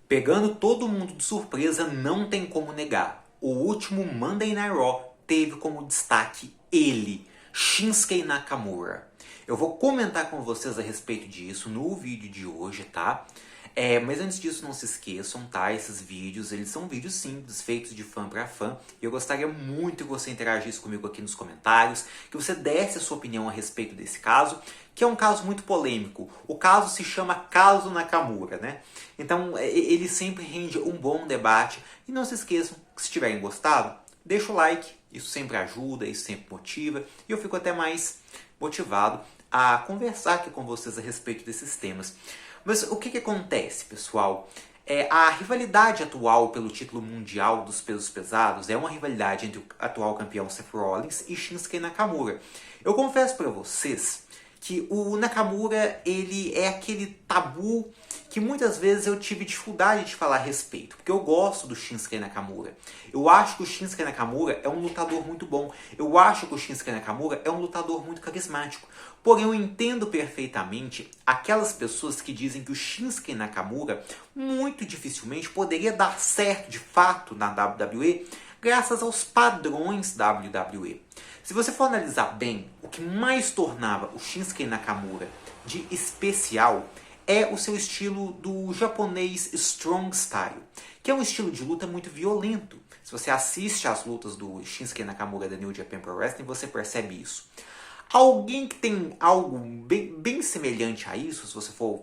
Pegando todo mundo de surpresa, não tem como negar. O último Monday Night Raw teve como destaque ele, Shinsuke Nakamura. Eu vou comentar com vocês a respeito disso no vídeo de hoje, tá? Mas antes disso, não se esqueçam, tá? Esses vídeos, eles são vídeos simples, feitos de fã para fã. E eu gostaria muito que você interagisse comigo aqui nos comentários, que você desse a sua opinião a respeito desse caso, que é um caso muito polêmico. O caso se chama Caso Nakamura, né? Então, ele sempre rende um bom debate. E não se esqueçam que se tiverem gostado, deixa o like. Isso sempre ajuda, isso sempre motiva. E eu fico até mais motivado a conversar aqui com vocês a respeito desses temas. Mas o que acontece, pessoal? A rivalidade atual pelo título mundial dos pesos pesados é uma rivalidade entre o atual campeão Seth Rollins e Shinsuke Nakamura. Eu confesso para vocês que o Nakamura, ele é aquele tabu que muitas vezes eu tive dificuldade de falar a respeito, porque eu gosto do Shinsuke Nakamura. Eu acho que o Shinsuke Nakamura é um lutador muito bom. Eu acho que o Shinsuke Nakamura é um lutador muito carismático. Porém, eu entendo perfeitamente aquelas pessoas que dizem que o Shinsuke Nakamura muito dificilmente poderia dar certo de fato na WWE graças aos padrões WWE. Se você for analisar bem, o que mais tornava o Shinsuke Nakamura de especial é o seu estilo do japonês Strong Style, que é um estilo de luta muito violento. Se você assiste às lutas do Shinsuke Nakamura da New Japan Pro Wrestling, você percebe isso. Alguém que tem algo bem semelhante a isso, se você for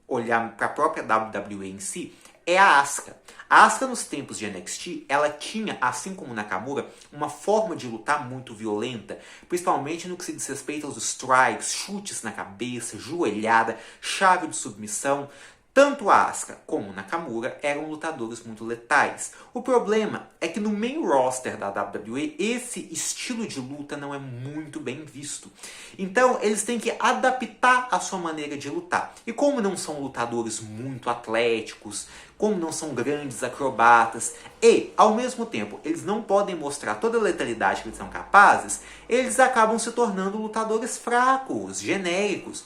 olhar para a própria WWE em si, é a Asuka. A Asuka, nos tempos de NXT, ela tinha, assim como Nakamura, uma forma de lutar muito violenta, principalmente no que se diz respeito aos strikes, chutes na cabeça, joelhada, chave de submissão. Tanto a Asuka como Nakamura eram lutadores muito letais. O problema é que no main roster da WWE, esse estilo de luta não é muito bem visto. Então, eles têm que adaptar a sua maneira de lutar. E como não são lutadores muito atléticos, como não são grandes acrobatas, e, ao mesmo tempo, eles não podem mostrar toda a letalidade que eles são capazes, eles acabam se tornando lutadores fracos, genéricos.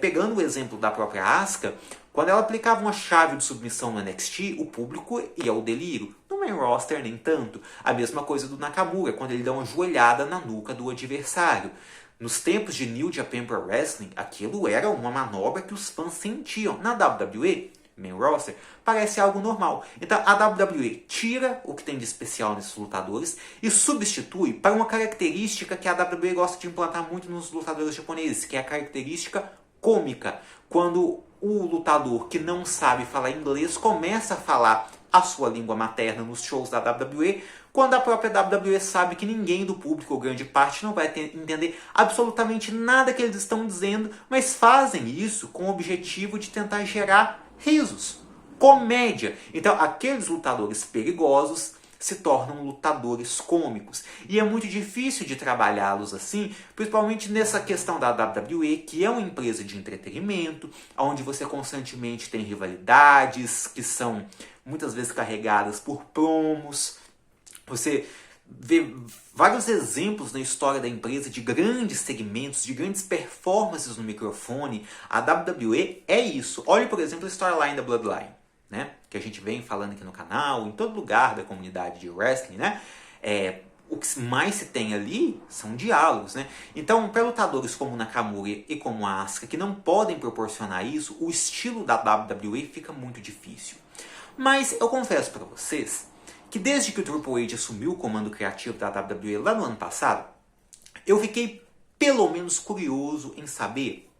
Pegando o exemplo da própria Asuka, quando ela aplicava uma chave de submissão no NXT, o público ia ao delírio. No main roster, nem tanto. A mesma coisa do Nakamura, quando ele dá uma joelhada na nuca do adversário. Nos tempos de New Japan Pro Wrestling, aquilo era uma manobra que os fãs sentiam. Na WWE, main roster, parece algo normal. Então a WWE tira o que tem de especial nesses lutadores e substitui para uma característica que a WWE gosta de implantar muito nos lutadores japoneses, que é a característica cômica. Quando o lutador que não sabe falar inglês começa a falar a sua língua materna nos shows da WWE, quando a própria WWE sabe que ninguém do público, ou grande parte, não vai entender absolutamente nada que eles estão dizendo, mas fazem isso com o objetivo de tentar gerar risos, comédia. Então, aqueles lutadores perigosos se tornam lutadores cômicos. E é muito difícil de trabalhá-los assim, principalmente nessa questão da WWE, que é uma empresa de entretenimento, onde você constantemente tem rivalidades, que são muitas vezes carregadas por promos. Você vê vários exemplos na história da empresa de grandes segmentos, de grandes performances no microfone. A WWE é isso. Olhe, por exemplo, a storyline da Bloodline, né? Que a gente vem falando aqui no canal, em todo lugar da comunidade de wrestling, né? O que mais se tem ali são diálogos, né? Então, para lutadores como Nakamura e como a Asuka, que não podem proporcionar isso, o estilo da WWE fica muito difícil. Mas eu confesso para vocês que desde que o Triple H assumiu o comando criativo da WWE lá no ano passado, eu fiquei pelo menos curioso em saber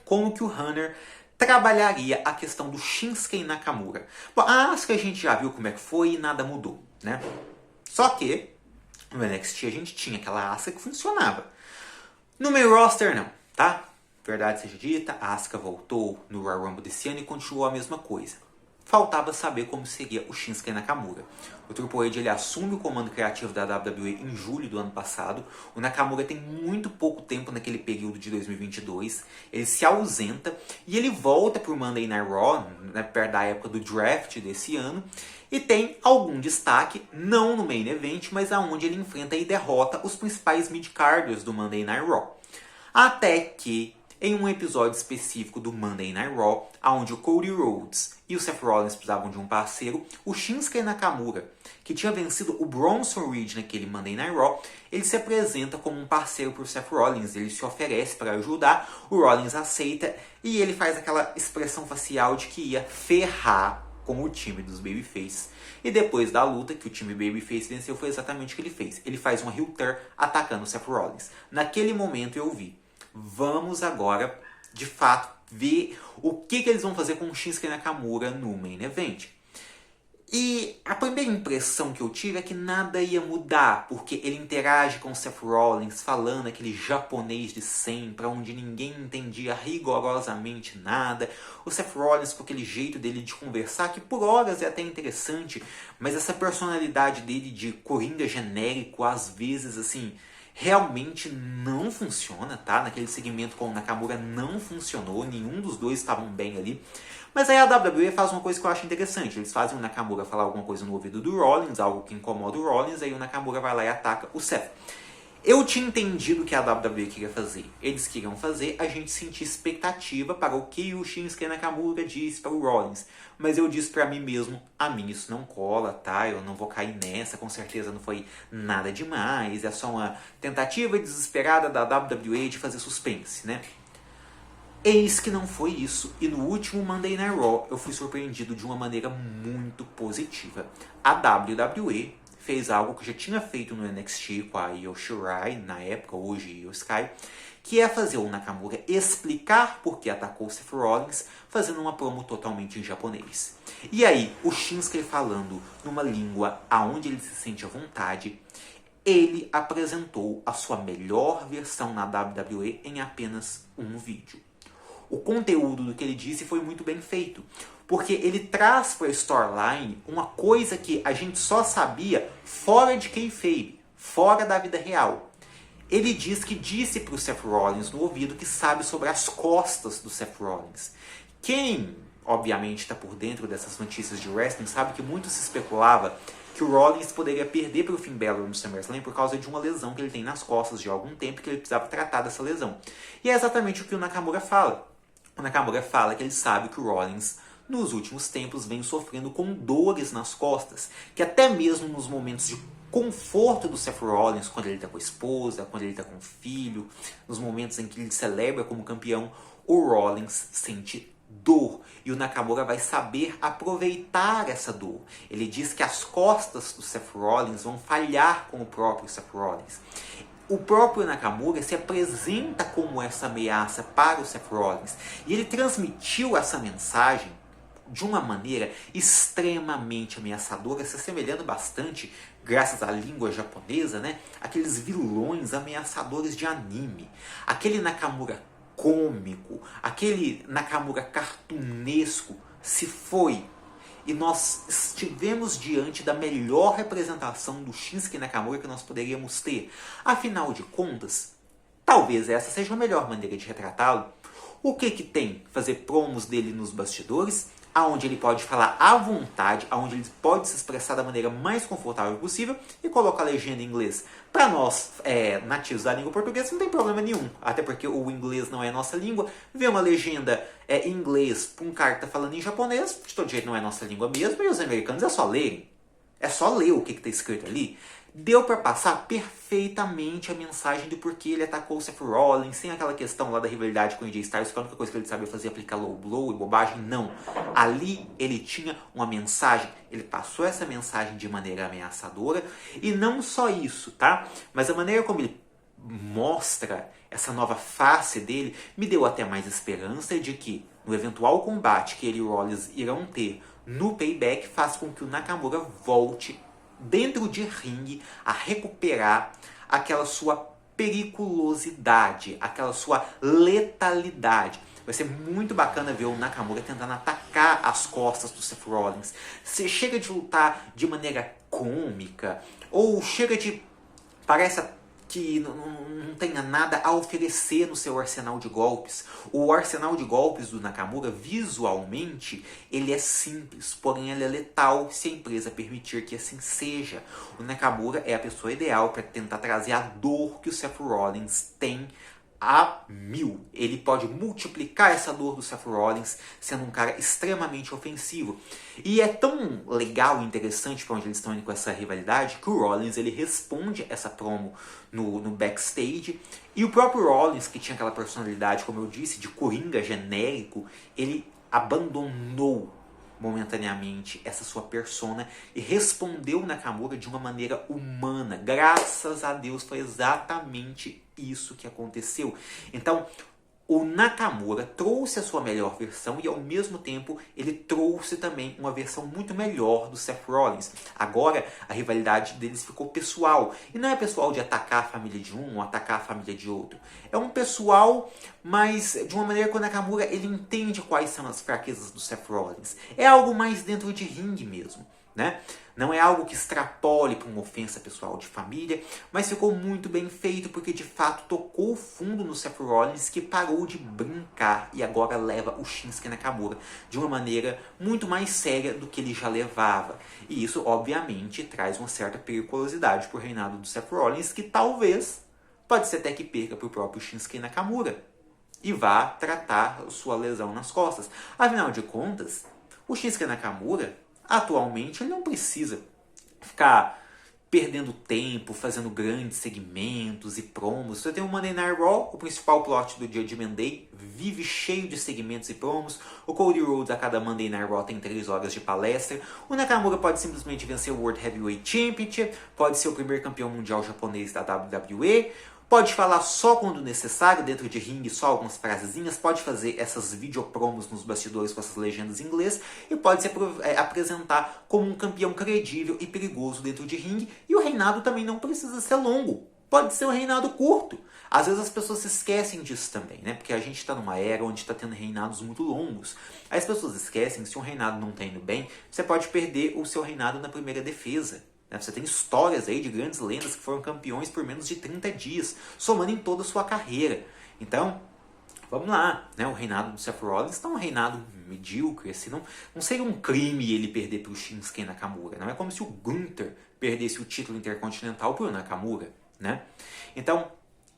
como que o Hunter trabalharia a questão do Shinsuke Nakamura. Bom, a Asuka a gente já viu como é que foi e nada mudou, né? Só que no NXT a gente tinha aquela Asuka que funcionava. No main roster não, tá? Verdade seja dita, a Asuka voltou no Royal Rumble desse ano e continuou a mesma coisa. Faltava saber como seria o Shinsuke Nakamura. O Triple H ele assume o comando criativo da WWE em julho do ano passado. O Nakamura tem muito pouco tempo naquele período de 2022. Ele se ausenta e ele volta para o Monday Night Raw, né, perto da época do draft desse ano. E tem algum destaque, não no main event, mas aonde ele enfrenta e derrota os principais mid-carders do Monday Night Raw. Até que em um episódio específico do Monday Night Raw, onde o Cody Rhodes e o Seth Rollins precisavam de um parceiro, o Shinsuke Nakamura, que tinha vencido o Bronson Reed naquele Monday Night Raw, ele se apresenta como um parceiro para o Seth Rollins, ele se oferece para ajudar, o Rollins aceita e ele faz aquela expressão facial de que ia ferrar com o time dos Babyface. E depois da luta que o time Babyface venceu, foi exatamente o que ele fez. Ele faz uma heel turn atacando o Seth Rollins. Naquele momento eu vi, vamos agora, de fato, ver o que eles vão fazer com o Shinsuke Nakamura no Main Event. E a primeira impressão que eu tive é que nada ia mudar, porque ele interage com o Seth Rollins falando aquele japonês de sempre, onde ninguém entendia rigorosamente nada. O Seth Rollins com aquele jeito dele de conversar, que por horas é até interessante, mas essa personalidade dele de coringa genérico, às vezes, assim, realmente não funciona, tá? Naquele segmento com o Nakamura não funcionou, nenhum dos dois estavam bem ali. Mas aí a WWE faz uma coisa que eu acho interessante. Eles fazem o Nakamura falar alguma coisa no ouvido do Rollins, algo que incomoda o Rollins, aí o Nakamura vai lá e ataca o Seth. Eu tinha entendido o que a WWE queria fazer. Eles queriam fazer a gente sentir expectativa para o que o Shinsuke Nakamura disse para o Rollins. Mas eu disse para mim mesmo, a mim isso não cola, tá? Eu não vou cair nessa, com certeza não foi nada demais. É só uma tentativa desesperada da WWE de fazer suspense, né? Eis que não foi isso, e no último Monday Night Raw eu fui surpreendido de uma maneira muito positiva. A WWE fez algo que já tinha feito no NXT com a Io Shirai, na época, hoje Io Sky, que é fazer o Nakamura explicar por que atacou o Seth Rollins, fazendo uma promo totalmente em japonês. E aí, o Shinsuke falando numa língua aonde ele se sente à vontade, ele apresentou a sua melhor versão na WWE em apenas um vídeo. O conteúdo do que ele disse foi muito bem feito, porque ele traz para a storyline uma coisa que a gente só sabia fora de kayfabe, fora da vida real. Ele diz que disse para o Seth Rollins no ouvido que sabe sobre as costas do Seth Rollins. Quem, obviamente, está por dentro dessas notícias de wrestling sabe que muito se especulava que o Rollins poderia perder para o Finn Balor no SummerSlam por causa de uma lesão que ele tem nas costas de algum tempo, que ele precisava tratar dessa lesão. E é exatamente o que o Nakamura fala. O Nakamura fala que ele sabe que o Rollins, nos últimos tempos, vem sofrendo com dores nas costas, que até mesmo nos momentos de conforto do Seth Rollins, quando ele está com a esposa, quando ele está com o filho, nos momentos em que ele celebra como campeão, o Rollins sente dor. E o Nakamura vai saber aproveitar essa dor. Ele diz que as costas do Seth Rollins vão falhar com o próprio Seth Rollins. O próprio Nakamura se apresenta como essa ameaça para o Seth Rollins. E ele transmitiu essa mensagem de uma maneira extremamente ameaçadora, se assemelhando bastante, graças à língua japonesa, né, aqueles vilões ameaçadores de anime. Aquele Nakamura cômico, aquele Nakamura cartunesco se foi. E nós estivemos diante da melhor representação do Shinsuke Nakamura que nós poderíamos ter. Afinal de contas, talvez essa seja a melhor maneira de retratá-lo. O que tem? Fazer promos dele nos bastidores, aonde ele pode falar à vontade, aonde ele pode se expressar da maneira mais confortável possível e colocar a legenda em inglês. Para nós, nativos da língua portuguesa, não tem problema nenhum, até porque o inglês não é a nossa língua. Ver uma legenda em inglês para um cara que está falando em japonês, de todo jeito não é a nossa língua mesmo, e os americanos é só lerem. É só ler o que está escrito ali. Deu para passar perfeitamente a mensagem do porquê ele atacou o Seth Rollins, sem aquela questão lá da rivalidade com o AJ Styles, que a única coisa que ele sabia fazer é aplicar low blow e bobagem. Não. Ali ele tinha uma mensagem, ele passou essa mensagem de maneira ameaçadora, e não só isso, tá? Mas a maneira como ele mostra essa nova face dele me deu até mais esperança de que no eventual combate que ele e o Rollins irão ter no Payback, faz com que o Nakamura volte dentro de ringue a recuperar aquela sua periculosidade, aquela sua letalidade. Vai ser muito bacana ver o Nakamura tentando atacar as costas do Seth Rollins. Você chega de lutar de maneira cômica, ou chega de... parece que não tenha nada a oferecer no seu arsenal de golpes. O arsenal de golpes do Nakamura, visualmente, ele é simples, porém ele é letal se a empresa permitir que assim seja. O Nakamura é a pessoa ideal para tentar trazer a dor que o Seth Rollins tem a 1000. Ele pode multiplicar essa dor do Seth Rollins, sendo um cara extremamente ofensivo. E é tão legal e interessante para onde eles estão indo com essa rivalidade, que o Rollins ele responde essa promo no backstage. E o próprio Rollins, que tinha aquela personalidade, como eu disse, de coringa genérico, ele abandonou momentaneamente essa sua persona e respondeu Nakamura de uma maneira humana. Graças a Deus foi exatamente isso que aconteceu. Então, o Nakamura trouxe a sua melhor versão e ao mesmo tempo ele trouxe também uma versão muito melhor do Seth Rollins. Agora a rivalidade deles ficou pessoal. E não é pessoal de atacar a família de um ou atacar a família de outro. É um pessoal, mas de uma maneira que o Nakamura ele entende quais são as fraquezas do Seth Rollins. É algo mais dentro de ringue mesmo, né? Não é algo que extrapole para uma ofensa pessoal de família, mas ficou muito bem feito porque de fato tocou fundo no Seth Rollins, que parou de brincar e agora leva o Shinsuke Nakamura de uma maneira muito mais séria do que ele já levava. E isso obviamente traz uma certa periculosidade para o reinado do Seth Rollins, que talvez pode ser até que perca para o próprio Shinsuke Nakamura e vá tratar sua lesão nas costas. Afinal de contas, o Shinsuke Nakamura atualmente ele não precisa ficar perdendo tempo, fazendo grandes segmentos e promos. Você tem o Monday Night Raw, o principal plot do Judgment Day, vive cheio de segmentos e promos. O Cody Rhodes a cada Monday Night Raw tem 3 horas de palestra. O Nakamura pode simplesmente vencer o World Heavyweight Championship, pode ser o primeiro campeão mundial japonês da WWE, pode falar só quando necessário, dentro de ringue, só algumas frasezinhas, pode fazer essas videopromos nos bastidores com essas legendas em inglês e pode se apresentar como um campeão credível e perigoso dentro de ringue. E o reinado também não precisa ser longo, pode ser um reinado curto. Às vezes as pessoas se esquecem disso também, né? Porque a gente está numa era onde está tendo reinados muito longos. Aí as pessoas esquecem que se um reinado não está indo bem, você pode perder o seu reinado na primeira defesa. Você tem histórias aí de grandes lendas que foram campeões por menos de 30 dias, somando em toda a sua carreira. Então, vamos lá, né? O reinado do Seth Rollins está um reinado medíocre, assim, não seria um crime ele perder para o Shinsuke Nakamura. Não é como se o Gunther perdesse o título intercontinental para o Nakamura, né? Então,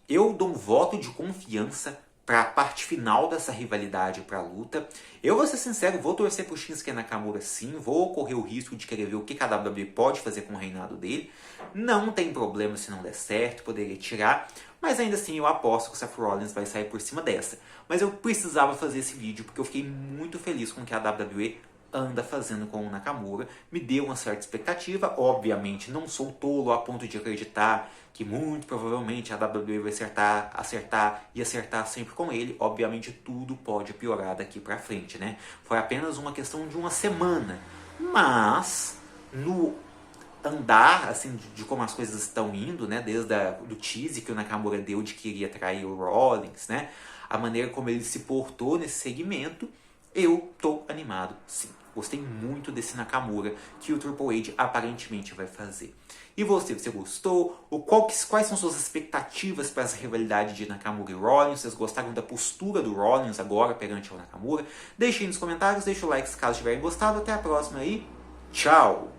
eu dou um voto de confiança para a parte final dessa rivalidade, para a luta. Eu vou ser sincero, vou torcer para o Shinsuke Nakamura sim, vou correr o risco de querer ver o que a WWE pode fazer com o reinado dele. Não tem problema se não der certo, poderia tirar, mas ainda assim eu aposto que o Seth Rollins vai sair por cima dessa. Mas eu precisava fazer esse vídeo porque eu fiquei muito feliz com o que a WWE anda fazendo com o Nakamura, me deu uma certa expectativa. Obviamente não sou tolo a ponto de acreditar que muito provavelmente a WWE vai acertar sempre com ele. Obviamente tudo pode piorar daqui pra frente, né? Foi apenas uma questão de uma semana, mas no andar assim de como as coisas estão indo, né? Desde do tease que o Nakamura deu de que iria trair o Rollins, né? A maneira como ele se portou nesse segmento, eu tô animado, sim. Gostei muito desse Nakamura que o Triple H aparentemente vai fazer. E você gostou? Quais são suas expectativas para essa rivalidade de Nakamura e Rollins? Vocês gostaram da postura do Rollins agora perante o Nakamura? Deixem aí nos comentários, deixa o like se caso tiverem gostado. Até a próxima aí. Tchau!